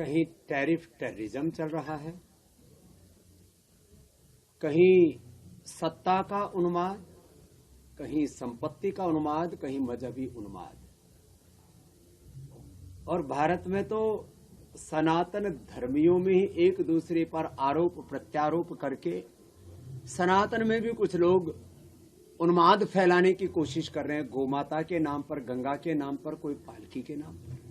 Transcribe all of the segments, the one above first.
कहीं tariff terrorism चल रहा है, कहीं सत्ता का उन्माद, कहीं संपत्ति का उन्माद, कहीं मजहबी उन्माद। और भारत में तो सनातन धर्मियों में ही एक दूसरे पर आरोप प्रत्यारोप करके सनातन में भी कुछ लोग उन्माद फैलाने की कोशिश कर रहे हैं, गोमाता के नाम पर, गंगा के नाम पर, कोई पालकी के नाम पर।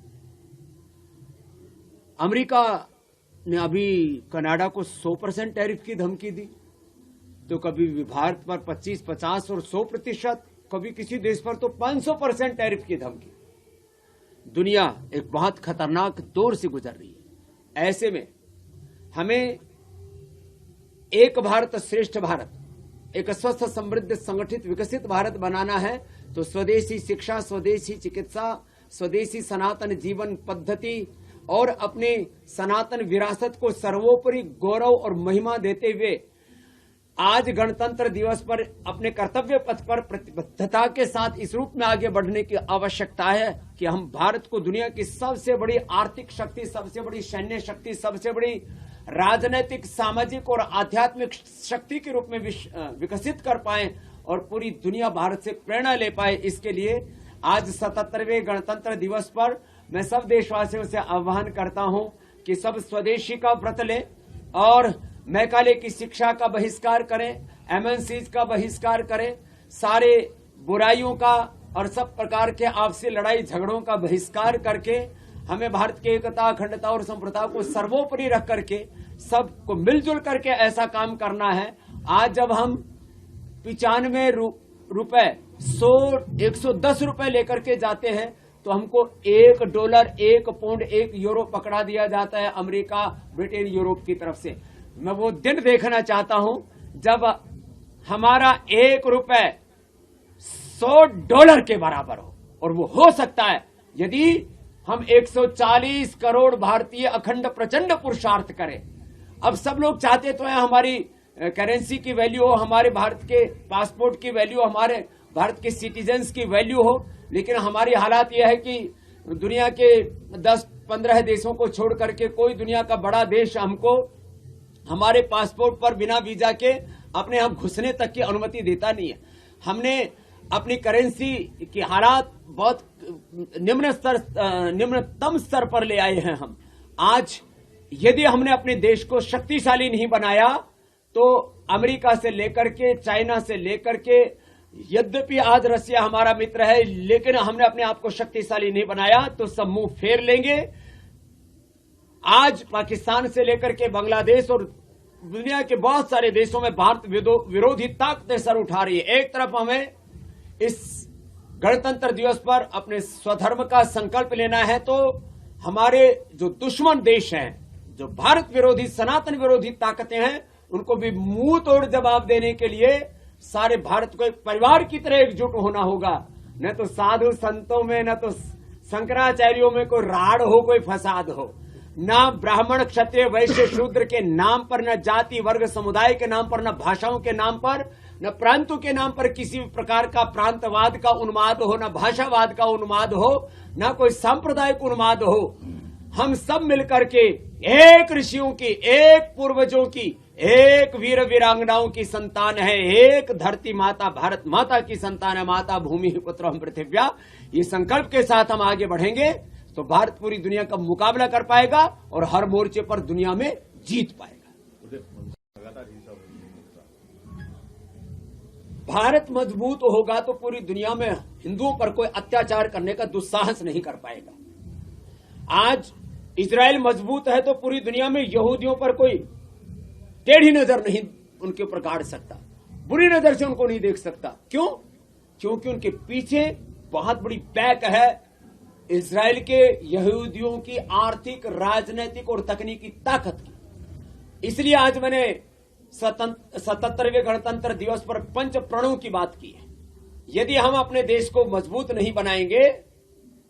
अमेरिका ने अभी कनाडा को 100% टैरिफ की धमकी दी, तो कभी भारत पर 25, 50 और 100%, कभी किसी देश पर तो 500% टैरिफ की धमकी। दुनिया एक बहुत खतरनाक दौर से गुजर रही है। ऐसे में हमें एक भारत श्रेष्ठ भारत, एक स्वस्थ, समृद्ध, संगठित, विकसित भारत बनाना है तो स्वदेशी शिक्षा, स्वदेशी चिकित्सा, स्वदेशी सनातन जीवन पद्धति और अपने सनातन विरासत को सर्वोपरि गौरव और महिमा देते हुए आज गणतंत्र दिवस पर अपने कर्तव्य पथ पर प्रतिबद्धता के साथ इस रूप में आगे बढ़ने की आवश्यकता है कि हम भारत को दुनिया की सबसे बड़ी आर्थिक शक्ति, सबसे बड़ी सैन्य शक्ति, सबसे बड़ी राजनीतिक, सामाजिक और आध्यात्मिक शक्ति के रूप में विकसित कर पाए और पूरी दुनिया भारत से प्रेरणा ले पाए। इसके लिए आज 77वें गणतंत्र दिवस पर मैं सब देशवासियों से आह्वान करता हूं कि सब स्वदेशी का व्रत लें और मैकाले की शिक्षा का बहिष्कार करें, एमएनसीज का बहिष्कार करें, सारे बुराइयों का और सब प्रकार के आपसी लड़ाई झगड़ों का बहिष्कार करके हमें भारत की एकता, अखंडता और संप्रभुता को सर्वोपरि रख करके सबको मिलजुल करके ऐसा काम करना है। आज जब हम 95 रुपए, 100, 110 रुपए लेकर के जाते हैं तो हमको $1, 1 पाउंड, 1 यूरो पकड़ा दिया जाता है अमेरिका, ब्रिटेन, यूरोप की तरफ से। मैं वो दिन देखना चाहता हूं जब हमारा $1 $100 के बराबर हो, और वो हो सकता है यदि हम 140 करोड़ भारतीय अखंड प्रचंड पुरुषार्थ करें। अब सब लोग चाहते तो हैं हमारी करेंसी की वैल्यू हो, हमारे भारत के पासपोर्ट की वैल्यू, हमारे भारत के सिटीजन्स की वैल्यू हो, लेकिन हमारी हालात यह है कि दुनिया के 10-15 देशों को छोड़ करके कोई दुनिया का बड़ा देश हमको हमारे पासपोर्ट पर बिना वीजा के अपने यहाँ घुसने तक की अनुमति देता नहीं है। हमने अपनी करेंसी की हालात बहुत निम्नतम स्तर पर ले आए हैं हम। आज यदि हमने अपने देश को शक्तिशाली नहीं बनाया तो अमेरिका से लेकर के, चाइना से लेकर के, यद्यपि आज रसिया हमारा मित्र है, लेकिन हमने अपने आप को शक्तिशाली नहीं बनाया तो सब मुंह फेर लेंगे। आज पाकिस्तान से लेकर के बांग्लादेश और दुनिया के बहुत सारे देशों में भारत विरोधी ताकतें सर उठा रही है। एक तरफ हमें इस गणतंत्र दिवस पर अपने स्वधर्म का संकल्प लेना है तो हमारे जो दुश्मन देश हैं, जो भारत विरोधी, सनातन विरोधी ताकतें हैं, उनको भी मुंह तोड़ जवाब देने के लिए सारे भारत को एक परिवार की तरह एकजुट होना होगा। न तो साधु संतों में, न तो शंकराचार्यों में कोई राड़ हो, कोई फसाद हो, न ब्राह्मण, क्षत्रिय, वैश्य, शूद्र के नाम पर, न जाति वर्ग समुदाय के नाम पर, न भाषाओं के नाम पर, न प्रांतों के नाम पर किसी भी प्रकार का प्रांतवाद का उन्माद हो, न भाषावाद का उन्माद हो, न कोई सांप्रदायिक उन्माद हो। हम सब मिलकर के एक ऋषियों की, एक पूर्वजों की, एक वीर वीरांगनाओं की संतान है, एक धरती माता, भारत माता की संतान है। माता भूमि पुत्र हम पृथिव्या। ये संकल्प के साथ हम आगे बढ़ेंगे तो भारत पूरी दुनिया का मुकाबला कर पाएगा और हर मोर्चे पर दुनिया में जीत पाएगा। भारत मजबूत होगा तो पूरी दुनिया में हिंदुओं पर कोई अत्याचार करने का दुस्साहस नहीं कर पाएगा। आज इजराइल मजबूत है तो पूरी दुनिया में यहूदियों पर कोई टेढ़ी नजर नहीं उनके ऊपर गाड़ सकता, बुरी नजर से उनको नहीं देख सकता। क्यों? क्योंकि उनके पीछे बहुत बड़ी पैक है इजराइल के यहूदियों की आर्थिक, राजनीतिक और तकनीकी ताकत की। इसलिए आज मैंने 77वें गणतंत्र दिवस पर पंच प्रणों की बात की है। यदि हम अपने देश को मजबूत नहीं बनाएंगे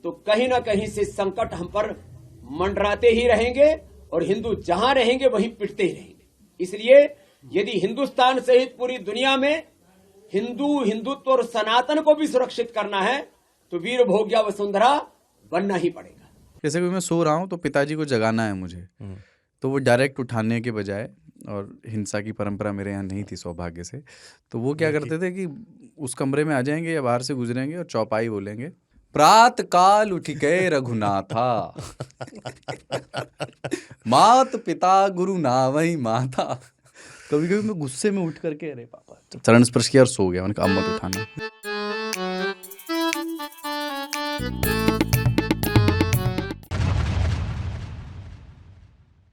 तो कहीं ना कहीं से संकट हम पर मंडराते ही रहेंगे और हिंदू जहां रहेंगे वहीं पिटते ही रहेंगे। इसलिए यदि हिंदुस्तान सहित पूरी दुनिया में हिंदुत्व और सनातन को भी सुरक्षित करना है तो वीर भोग्या वसुंधरा बनना ही पड़ेगा। जैसे कि मैं सो रहा हूँ तो पिताजी को जगाना है मुझे, तो वो डायरेक्ट उठाने के बजाय, और हिंसा की परंपरा मेरे यहाँ नहीं थी सौभाग्य से, तो वो क्या करते थे कि उस कमरे में आ जाएंगे या बाहर से गुजरेंगे और चौपाई बोलेंगे, प्रात काल उठ के रघुनाथा मात पिता गुरु नावई माता। कभी कभी मैं गुस्से में उठ करके अरे पापा चरण स्पर्श किया और सो गया, मैंने कहा अब मत उठाना।